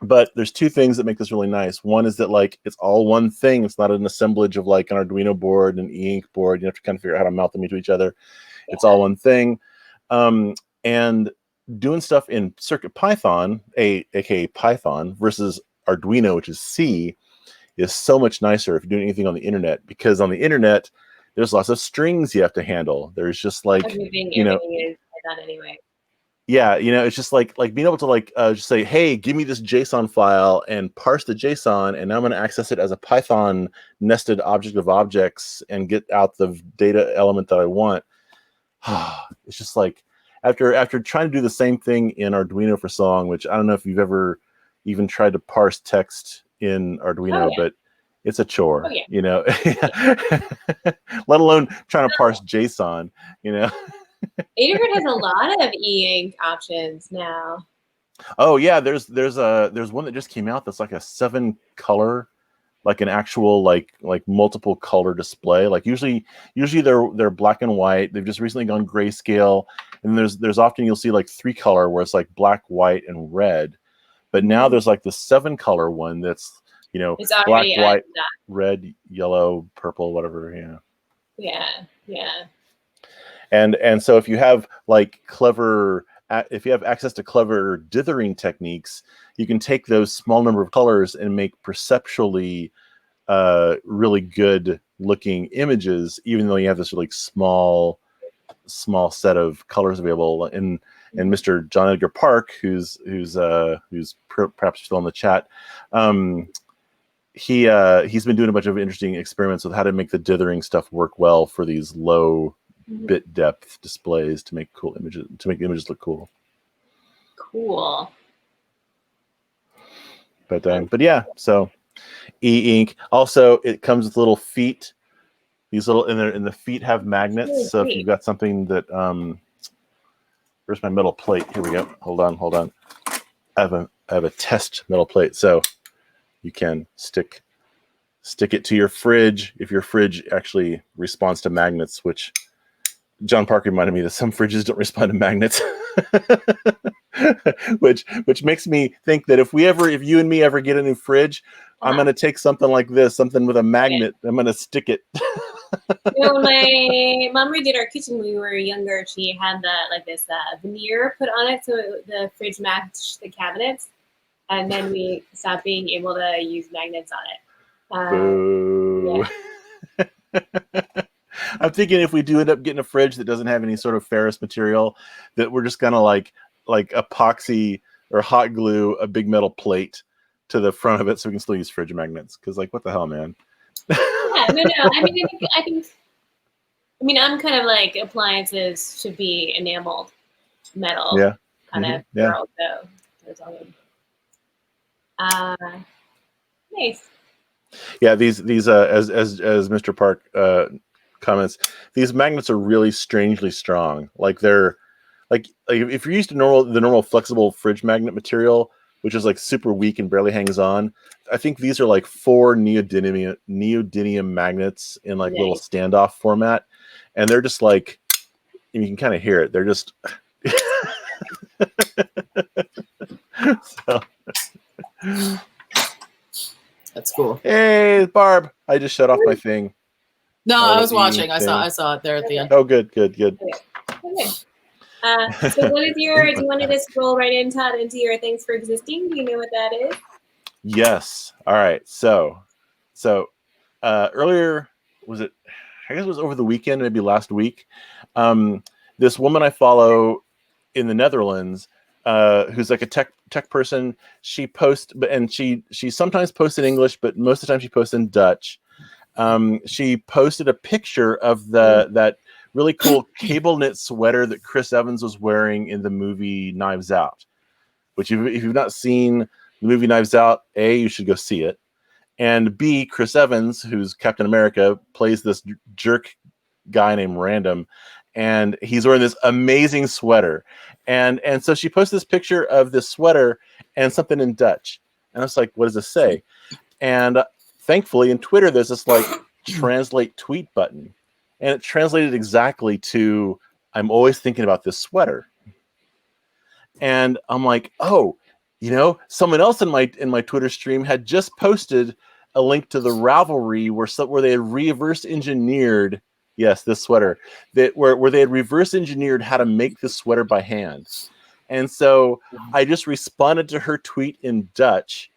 But there's two things that make this really nice. One is that like it's all one thing. It's not an assemblage of like an Arduino board and e-ink board. You have to kind of figure out how to mount them into each other. It's all one thing. And doing stuff in Circuit Python, aka Python, versus Arduino, which is C, is so much nicer if you're doing anything on the internet, because on the internet there's lots of strings you have to handle. There's just like Everything is Python anyway. Yeah, it's just like being able to like just say, hey, give me this JSON file and parse the JSON, and now I'm going to access it as a Python nested object of objects and get out the data element that I want. It's just like after trying to do the same thing in Arduino for song, which I don't know if you've ever even tried to parse text in Arduino, but it's a chore, let alone trying to parse JSON, Adafruit has a lot of e-ink options now. Oh yeah, there's one that just came out that's like a 7-color, like an actual like multiple color display. Like usually they're black and white. They've just recently gone grayscale, and there's often you'll see like 3-color where it's like black, white, and red. But now there's like the 7-color one that's it's black, white, red, yellow, purple, whatever. Yeah. And so if you have like if you have access to clever dithering techniques, you can take those small number of colors and make perceptually really good looking images, even though you have this really small set of colors available. And Mr. John Edgar Park, who's perhaps still in the chat, he's been doing a bunch of interesting experiments with how to make the dithering stuff work well for these low bit depth displays to make cool images, to make the images look cool. But yeah, so e-ink. Also, it comes with little feet. These little and the feet have magnets. Really so if you've got something that where's my metal plate? Here we go. Hold on. I have a test metal plate, so you can stick it to your fridge if your fridge actually responds to magnets, which John Park reminded me that some fridges don't respond to magnets, which makes me think that if you and me ever get a new fridge, I'm going to take something like this, something with a magnet. I'm going to stick it. When my mom redid our kitchen when we were younger, she had this veneer put on it so the fridge matched the cabinets, and then we stopped being able to use magnets on it. Boo. Yeah. I'm thinking if we do end up getting a fridge that doesn't have any sort of ferrous material, that we're just gonna like epoxy or hot glue a big metal plate to the front of it so we can still use fridge magnets. Because what the hell, man? Yeah, no. I mean, I'm kind of like appliances should be enameled metal. Yeah. Kind of girl. So that's all good. Nice. Yeah, these as Mr. Park comments, these magnets are really strangely strong. Like they're like if you're used to the normal flexible fridge magnet material, which is like super weak and barely hangs on, I think these are like 4 neodymium magnets in like little standoff format, and they're just like, you can kind of hear it. They're just so. That's cool. Hey, Barb! I just shut off my thing. No, I was watching. I saw it there at the end. Oh, good. Okay. So what is your? Do you want to just roll right in, Todd, into your thanks for existing? Do you know what that is? Yes. All right. So earlier, was it? I guess it was over the weekend, maybe last week. This woman I follow in the Netherlands, who's like a tech person. She posts, and she sometimes posts in English, but most of the time she posts in Dutch. She posted a picture of that really cool cable knit sweater that Chris Evans was wearing in the movie Knives Out. Which, if you've not seen the movie Knives Out, A, you should go see it, and B, Chris Evans, who's Captain America, plays this jerk guy named Random, and he's wearing this amazing sweater, and so she posted this picture of this sweater and something in Dutch, and I was like, what does this say? And thankfully in Twitter there's this like translate tweet button, and it translated exactly to, I'm always thinking about this sweater. And I'm like, oh, someone else in my Twitter stream had just posted a link to the Ravelry where they had reverse engineered, yes, this sweater, where they had reverse engineered how to make this sweater by hand. And so I just responded to her tweet in Dutch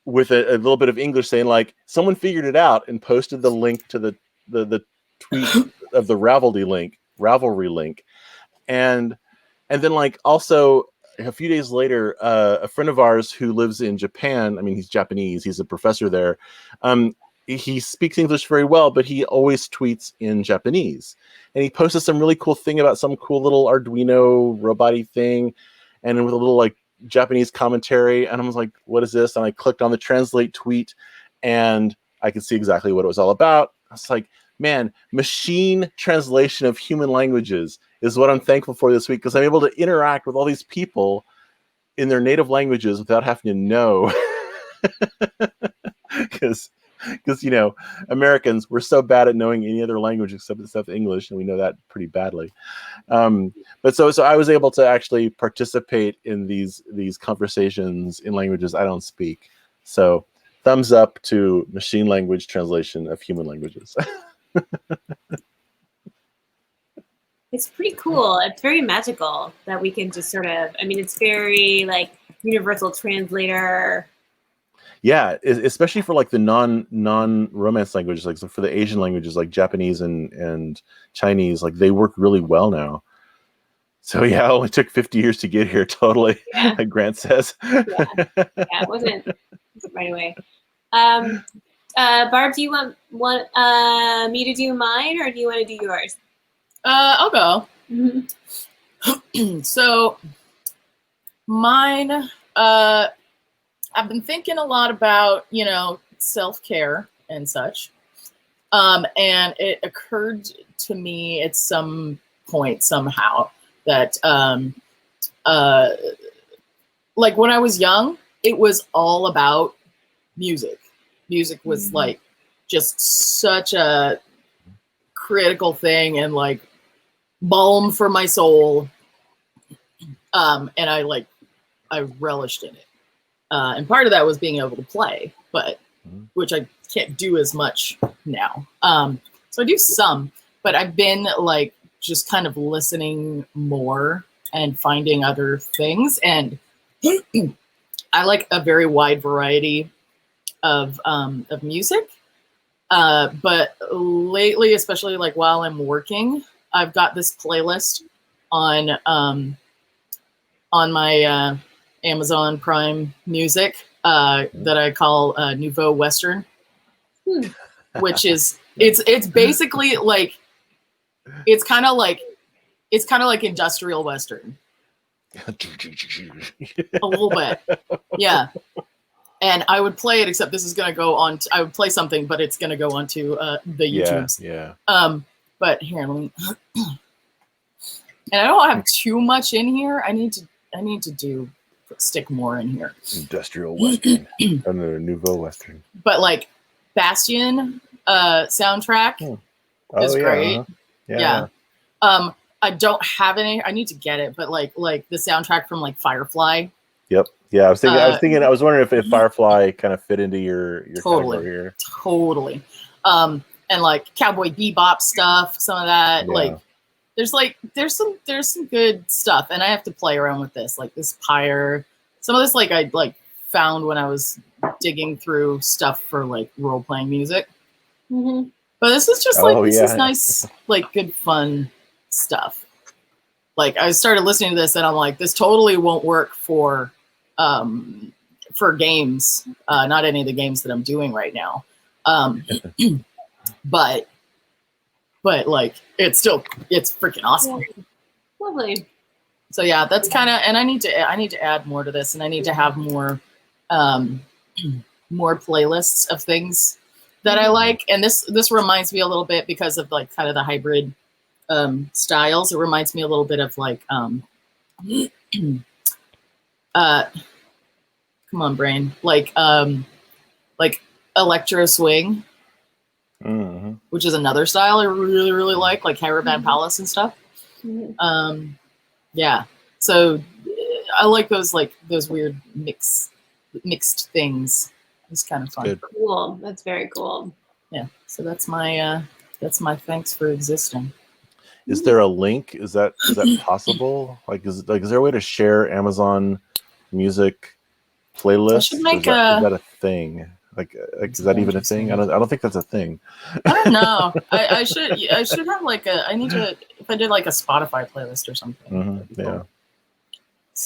with a little bit of English saying, like, someone figured it out, and posted the link to the tweet of the Ravelry link. And then, like, also a few days later, a friend of ours who lives in Japan, I mean, he's Japanese, he's a professor there. He speaks English very well, but he always tweets in Japanese. And he posted some really cool thing about some cool little Arduino robot-y thing, and with a little, like, Japanese commentary. And I was like, what is this? And I clicked on the translate tweet, and I could see exactly what it was all about. I was like, man, machine translation of human languages is what I'm thankful for this week, because I'm able to interact with all these people in their native languages without having to know. Because Americans, we're so bad at knowing any other language except English, and we know that pretty badly. But so I was able to actually participate in these conversations in languages I don't speak. So thumbs up to machine language translation of human languages. It's pretty cool. It's very magical that we can just sort of, I mean, it's very like universal translator. Yeah, especially for like the non-romance languages, like for the Asian languages like Japanese and Chinese, like they work really well now. So yeah, it only took 50 years to get here, totally, like Grant says. Yeah, it wasn't right away. Barb, do you want me to do mine, or do you want to do yours? I'll go. Mm-hmm. So mine, I've been thinking a lot about, self-care and such. And it occurred to me at some point somehow that, like when I was young, it was all about music. Music was like just such a critical thing and like balm for my soul. And I relished in it. And part of that was being able to play, but which I can't do as much now. So I do some, but I've been like just kind of listening more and finding other things. And I like a very wide variety of music. But lately, especially like while I'm working, I've got this playlist on my Amazon Prime Music that I call Nouveau Western, which is it's basically like it's kind of like industrial Western, a little bit, yeah. And I would play it, except this is going to go on. I would play something, but it's going to go onto the YouTubes. Yeah. But here, let me. And I don't have too much in here. I need to stick more in here. Industrial Western. The Nouveau Western. But like Bastion soundtrack is great. Uh-huh. Yeah. I don't have any. I need to get it, but like the soundtrack from like Firefly. Yep. Yeah, I was wondering if Firefly kind of fit into your category here. Totally. And like Cowboy Bebop stuff, some of that. Yeah. Like there's some good stuff, and I have to play around with this. Like this Pyre. Some of this like I like found when I was digging through stuff for like role playing music. Mm-hmm. But this is just like this is nice, like good fun stuff. Like I started listening to this and I'm like, this totally won't work for games, not any of the games that I'm doing right now. But like it's freaking awesome. Yeah. Lovely. So yeah, that's kind of, and I need to add more to this, and I need to have more more playlists of things that I like. And this reminds me a little bit because of like kind of the hybrid styles. It reminds me a little bit of like come on brain, like electro swing, which is another style I really really like Caravan Palace and stuff. Yeah, so I like those weird mixed things. It's kind of fun. Good. Cool. That's very cool. Yeah. So that's my thanks for existing. Is there a link? Is that possible? Is there a way to share Amazon Music playlists? I should make is that a thing? Is that even a thing? I don't think that's a thing. I don't know. I should have if I did like a Spotify playlist or something. Mm-hmm. Yeah.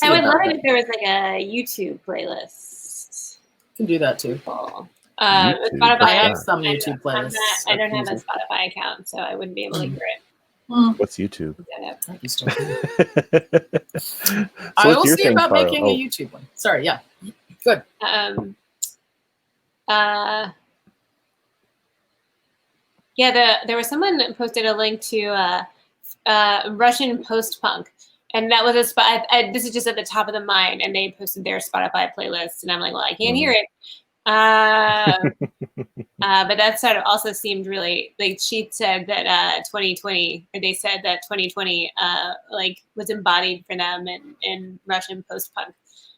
I would love it if there was like a YouTube playlist. You can do that too. Cool. Spotify, I have some YouTube playlists. I don't have a Spotify account, so I wouldn't be able to hear it. What's YouTube? I will see about making a YouTube one. Sorry, yeah. Good. There was someone that posted a link to Russian post-punk, and that was this is just at the top of the mind, and they posted their Spotify playlist, and I'm like, well, I can't hear it. But that sort of also seemed really like she said that 2020, or they said that 2020 like was embodied for them in Russian post-punk.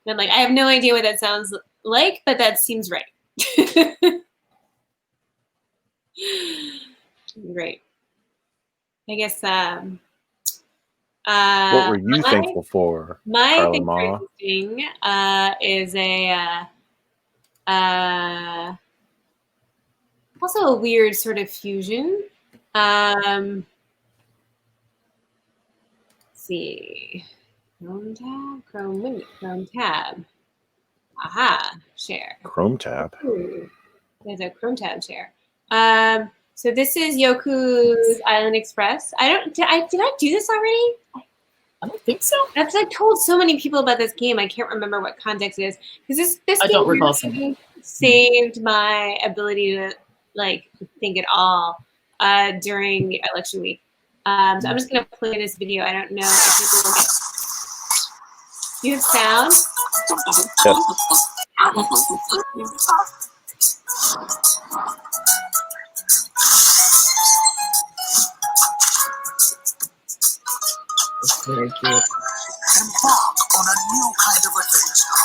And I'm like, I have no idea what that sounds like, but that seems right. Great. I guess what were you thankful for? My thing for interesting is also a weird sort of fusion. Let's see. Chrome tab. Aha, share. Chrome tab. Ooh, there's a Chrome tab share. So this is Yoku's Island Express. Did I do this already? I don't think so. I've told so many people about this game. I can't remember what context it is, because this I game don't recall saying saved my ability to think at all during election week. So I'm just gonna play this video. I don't know if people will get. You have sound? Yes. It's very cute. Embark on a new kind of adventure.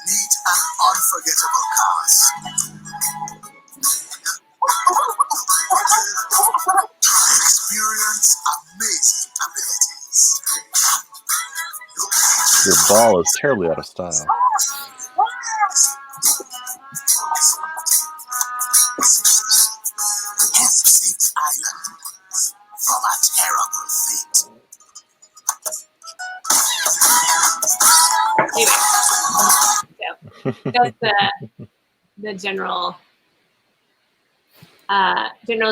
Meet an unforgettable cast. Experience amazing abilities. Your ball is terribly out of style. Help save the island from a terrible fate. Anyway, so that's the general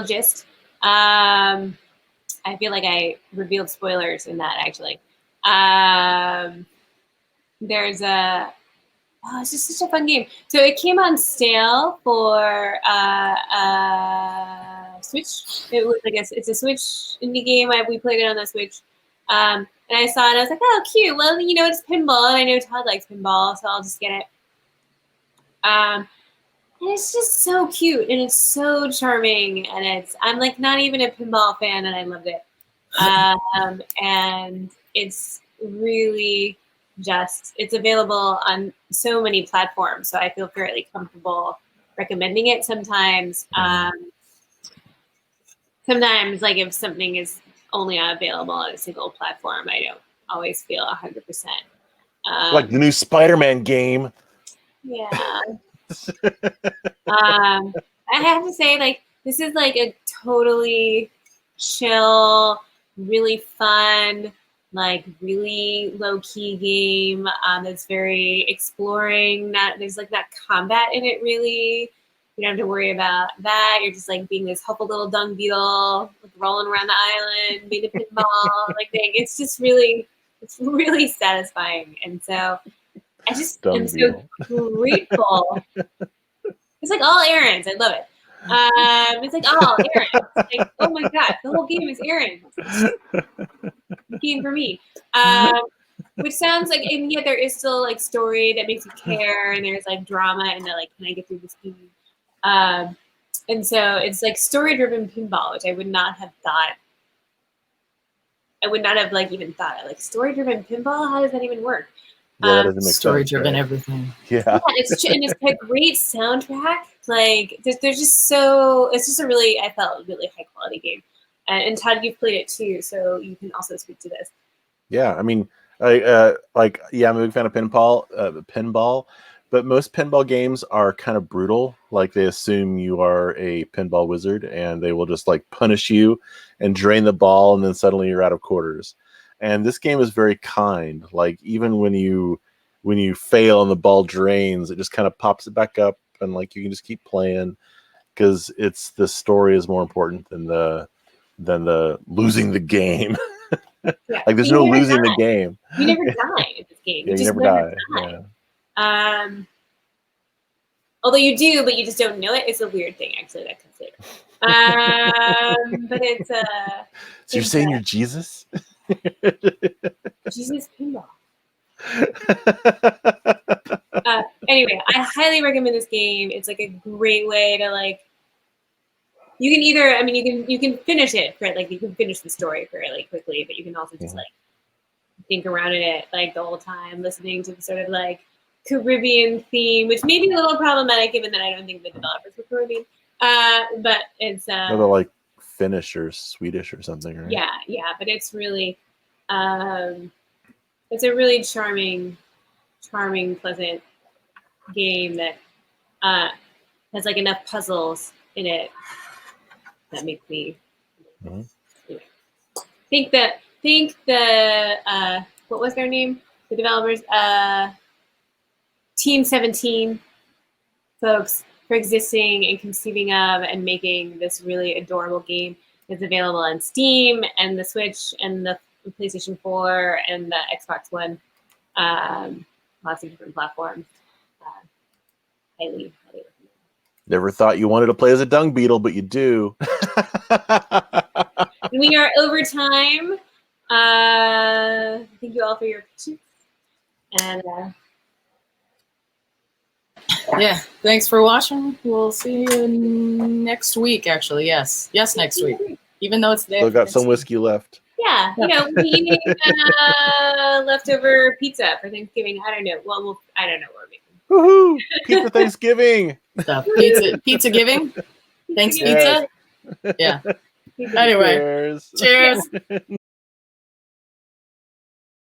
gist. I feel like I revealed spoilers in that, actually. There's it's just such a fun game. So it came on sale for Switch. It was it's a Switch indie game. We played it on the Switch. And I saw it and I was like, oh, cute. Well, it's pinball, and I know Todd likes pinball, so I'll just get it. And it's just so cute, and it's so charming, and I'm not even a pinball fan, and I loved it. And it's really it's available on so many platforms, so I feel fairly comfortable recommending it. Sometimes if something is only available on a single platform, I don't always feel 100%. Like the new Spider-Man game. Yeah. I have to say, this is a totally chill, really fun, really low-key game that's very exploring. There's not combat in it, really. You don't have to worry about that. You're just being this helpful little dung beetle, rolling around the island, being a pinball thing. It's just really satisfying. And so I just am so grateful. It's all errands. I love it. It's all errands. Oh my god, the whole game is errands. Game for me. Which sounds and yet there is still story that makes you care, and there's drama, and can I get through this game? And so it's like story-driven pinball, which I would not have thought. I would not have like even thought. Like story-driven pinball, how does that even work? Yeah, that doesn't make sense. Story-driven right? everything. Yeah. Yeah, it's a great soundtrack. Like there's just so it's just a really I felt really high quality game. And Todd, you've played it too, so you can also speak to this. Yeah, I mean, I'm a big fan of pinball, but most pinball games are kind of brutal. Like they assume you are a pinball wizard, and they will just like punish you and drain the ball, and then suddenly you're out of quarters. And this game is very kind. Like even when you fail and the ball drains, it just kind of pops it back up, and like you can just keep playing because the story is more important than the losing the game. Yeah. Like there's You no never losing the die. game. You never die in this game. Yeah, You you just never never die. die. Yeah. Although you do, but you just don't know it. It's a weird thing, actually. That comes later. But it's So you're saying you're Jesus? Jesus pinball. Anyway, I highly recommend this game. It's like a great way to like. You can either, I mean, you can finish it for like you can finish the story fairly quickly, but you can also just like think around it like the whole time, listening to the sort of like Caribbean theme, which may be a little problematic given that I don't think the developers were Caribbean. But it's No, they're like Finnish or Swedish or something, right? Yeah, but it's really it's a really charming, pleasant game that has like enough puzzles in it that makes me think the what was their name? The developers, Team 17 folks for existing and conceiving of and making this really adorable game that's available on Steam and the Switch and the PlayStation 4 and the Xbox One. Lots of different platforms. Highly recommend. Never thought you wanted to play as a dung beetle, but you do. We are over time. Thank you all for your patience. And Yeah, thanks for watching. We'll see you next week, actually. Yes, next week. Even though it's there. Still got some whiskey left. yeah, we're eating leftover pizza for Thanksgiving. I don't know. Well, I don't know what we're making. Woohoo! Pizza Thanksgiving. Stuff. Pizza giving. Thanks, Yes. pizza. Yeah. Anyway, Cheers. cheers.